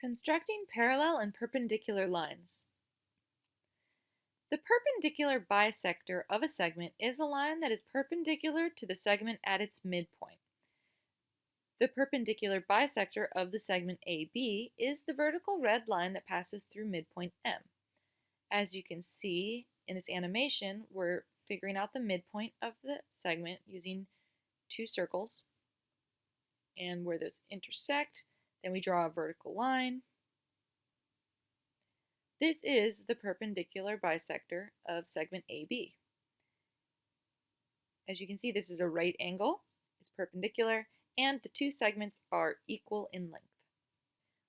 Constructing parallel and perpendicular lines. The perpendicular bisector of a segment is a line that is perpendicular to the segment at its midpoint. The perpendicular bisector of the segment AB is the vertical red line that passes through midpoint M. As you can see in this animation, we're figuring out the midpoint of the segment using two circles. And where those intersect, then we draw a vertical line. This is the perpendicular bisector of segment AB. As you can see, this is a right angle, it's perpendicular, and the two segments are equal in length.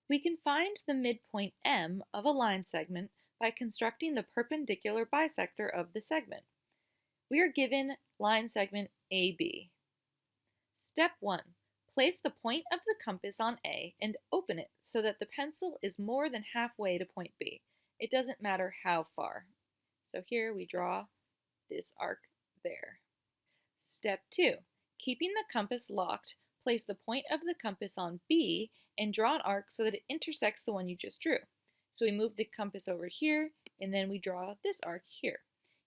We can find the midpoint M of a line segment by constructing the perpendicular bisector of the segment. We are given line segment AB. Step 1. Place the point of the compass on A and open it so that the pencil is more than halfway to point B. It doesn't matter how far. So here we draw this arc there. Step 2. Keeping the compass locked, place the point of the compass on B and draw an arc so that it intersects the one you just drew. So we move the compass over here and then we draw this arc here.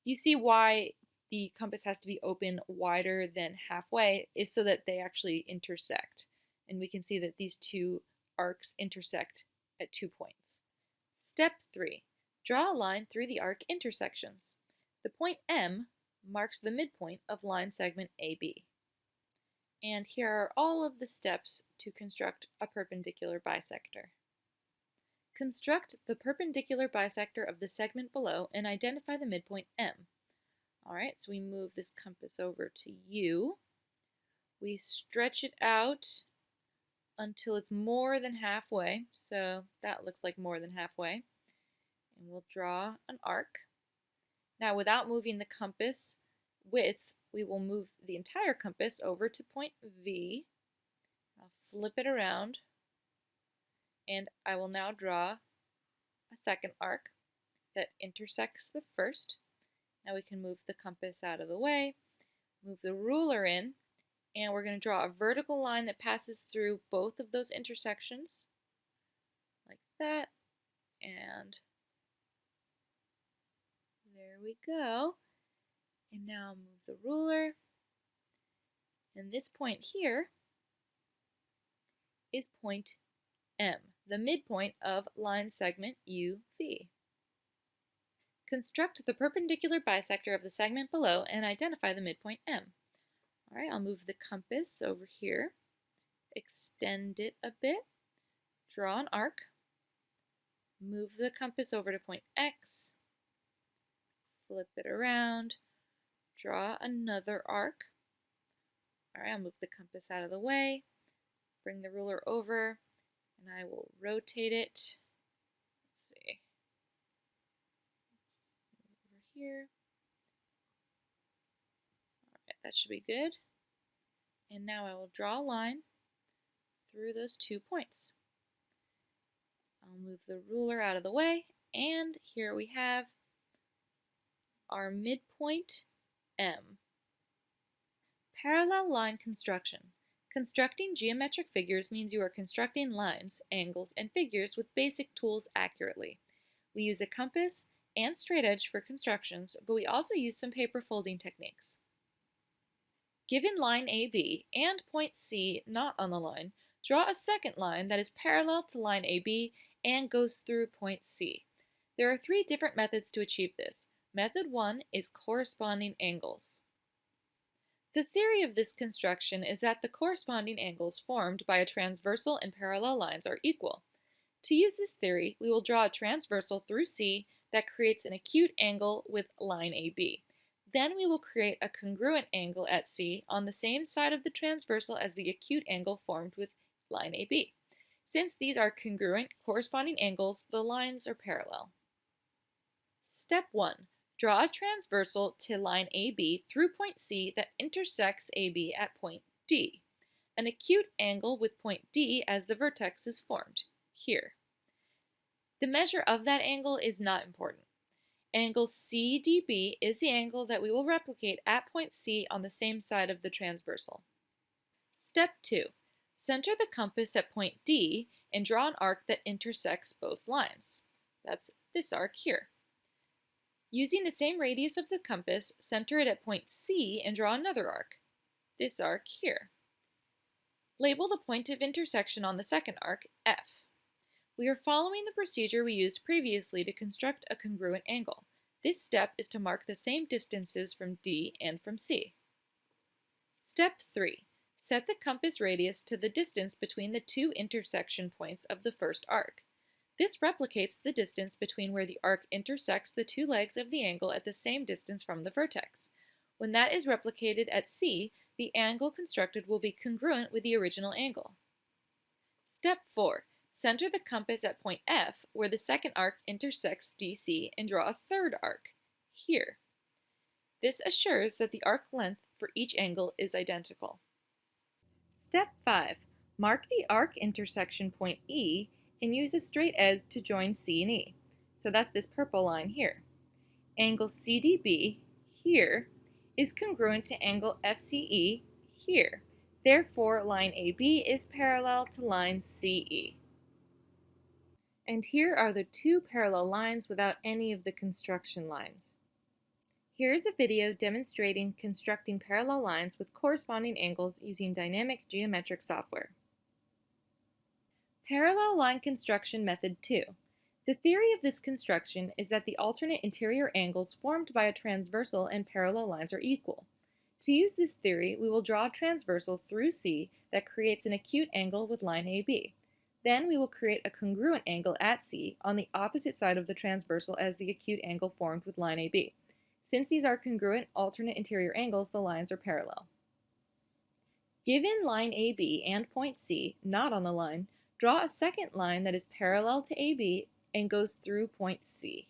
You see why the compass has to be open wider than halfway is so that they actually intersect. And we can see that these two arcs intersect at 2 points. Step 3. Draw a line through the arc intersections. The point M marks the midpoint of line segment AB. And here are all of the steps to construct a perpendicular bisector. Construct the perpendicular bisector of the segment below and identify the midpoint M. Alright, so we move this compass over to U. We stretch it out until it's more than halfway, so that looks like more than halfway. And we'll draw an arc. Now without moving the compass width, we will move the entire compass over to point V. I'll flip it around, and I will now draw a second arc that intersects the first. Now we can move the compass out of the way, move the ruler in, and we're going to draw a vertical line that passes through both of those intersections, like that, and there we go. And now move the ruler, and this point here is point M, the midpoint of line segment UV. Construct the perpendicular bisector of the segment below and identify the midpoint M. Alright, I'll move the compass over here, extend it a bit, draw an arc, move the compass over to point X, flip it around, draw another arc. Alright, I'll move the compass out of the way, bring the ruler over, and I will rotate it. Let's see. Over here. Alright, that should be good. And now I will draw a line through those 2 points. I'll move the ruler out of the way, and here we have our midpoint M. Parallel line construction. Constructing geometric figures means you are constructing lines, angles, and figures with basic tools accurately. We use a compass and straight edge for constructions, but we also use some paper folding techniques. Given line AB and point C not on the line, draw a second line that is parallel to line AB and goes through point C. There are 3 different methods to achieve this. Method 1 is corresponding angles. The theory of this construction is that the corresponding angles formed by a transversal and parallel lines are equal. To use this theory, we will draw a transversal through C that creates an acute angle with line AB. Then we will create a congruent angle at C on the same side of the transversal as the acute angle formed with line AB. Since these are congruent corresponding angles, the lines are parallel. Step 1. Draw a transversal to line AB through point C that intersects AB at point D. An acute angle with point D as the vertex is formed, here. The measure of that angle is not important. Angle CDB is the angle that we will replicate at point C on the same side of the transversal. Step 2. Center the compass at point D and draw an arc that intersects both lines. That's this arc here. Using the same radius of the compass, center it at point C and draw another arc, this arc here. Label the point of intersection on the second arc F. We are following the procedure we used previously to construct a congruent angle. This step is to mark the same distances from D and from C. Step 3. Set the compass radius to the distance between the two intersection points of the first arc. This replicates the distance between where the arc intersects the two legs of the angle at the same distance from the vertex. When that is replicated at C, the angle constructed will be congruent with the original angle. Step 4. Center the compass at point F, where the second arc intersects DC, and draw a third arc, here. This assures that the arc length for each angle is identical. Step 5. Mark the arc intersection point E and use a straight edge to join C and E. So that's this purple line here. Angle CDB, here, is congruent to angle FCE, here. Therefore, line AB is parallel to line CE. And here are the two parallel lines without any of the construction lines. Here is a video demonstrating constructing parallel lines with corresponding angles using dynamic geometric software. Parallel line construction method 2. The theory of this construction is that the alternate interior angles formed by a transversal and parallel lines are equal. To use this theory, we will draw a transversal through C that creates an acute angle with line AB. Then we will create a congruent angle at C on the opposite side of the transversal as the acute angle formed with line AB. Since these are congruent alternate interior angles, the lines are parallel. Given line AB and point C not on the line, draw a second line that is parallel to AB and goes through point C.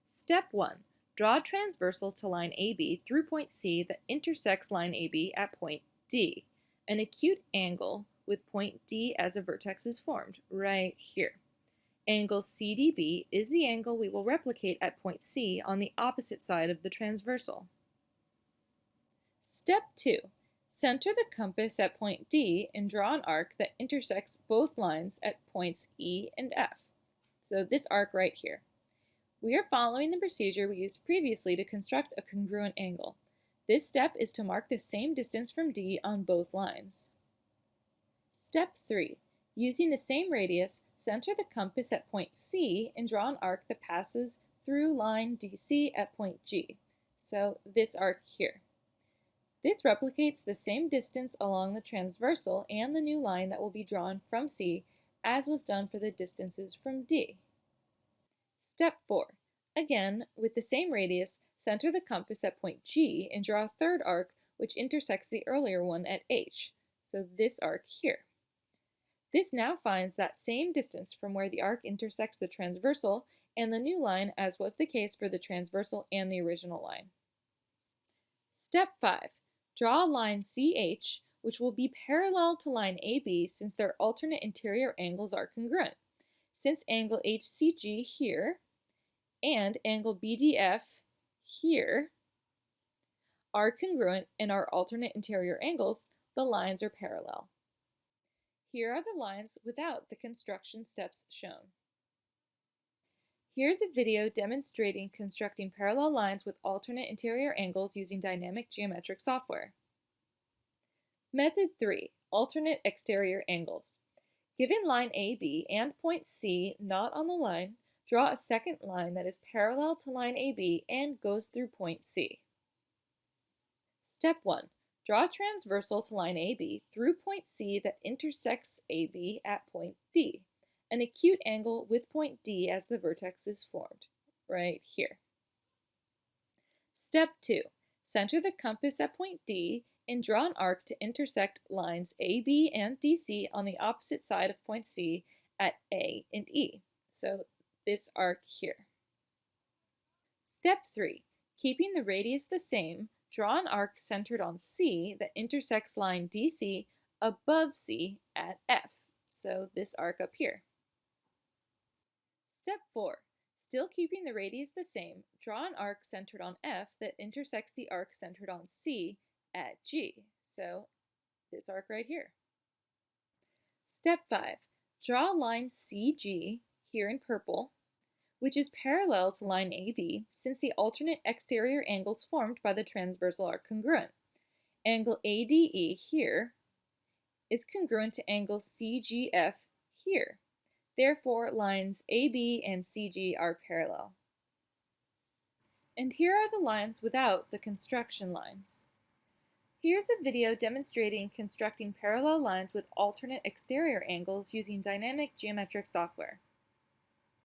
Step 1. Draw a transversal to line AB through point C that intersects line AB at point D. An acute angle with point D as a vertex is formed, right here. Angle CDB is the angle we will replicate at point C on the opposite side of the transversal. Step 2. Center the compass at point D and draw an arc that intersects both lines at points E and F. So this arc right here. We are following the procedure we used previously to construct a congruent angle. This step is to mark the same distance from D on both lines. Step 3. Using the same radius, center the compass at point C and draw an arc that passes through line DC at point G. So this arc here. This replicates the same distance along the transversal and the new line that will be drawn from C as was done for the distances from D. Step 4. Again, with the same radius, center the compass at point G and draw a third arc which intersects the earlier one at H. So this arc here. This now finds that same distance from where the arc intersects the transversal and the new line as was the case for the transversal and the original line. Step 5. Draw a line CH which will be parallel to line AB since their alternate interior angles are congruent. Since angle HCG here and angle BDF here are congruent and are alternate interior angles, the lines are parallel. Here are the lines without the construction steps shown. Here's a video demonstrating constructing parallel lines with alternate interior angles using dynamic geometric software. Method 3. Alternate exterior angles. Given line AB and point C not on the line, draw a second line that is parallel to line AB and goes through point C. Step 1. Draw a transversal to line AB through point C that intersects AB at point D. An acute angle with point D as the vertex is formed, right here. Step 2. Center the compass at point D and draw an arc to intersect lines AB and DC on the opposite side of point C at A and E. So this arc here. Step 3. Keeping the radius the same, draw an arc centered on C that intersects line DC above C at F. So this arc up here. Step 4. Still keeping the radius the same, draw an arc centered on F that intersects the arc centered on C at G. So this arc right here. Step 5. Draw line CG, here in purple, which is parallel to line AB since the alternate exterior angles formed by the transversal are congruent. Angle ADE here is congruent to angle CGF here. Therefore, lines AB and CG are parallel. And here are the lines without the construction lines. Here's a video demonstrating constructing parallel lines with alternate exterior angles using dynamic geometric software.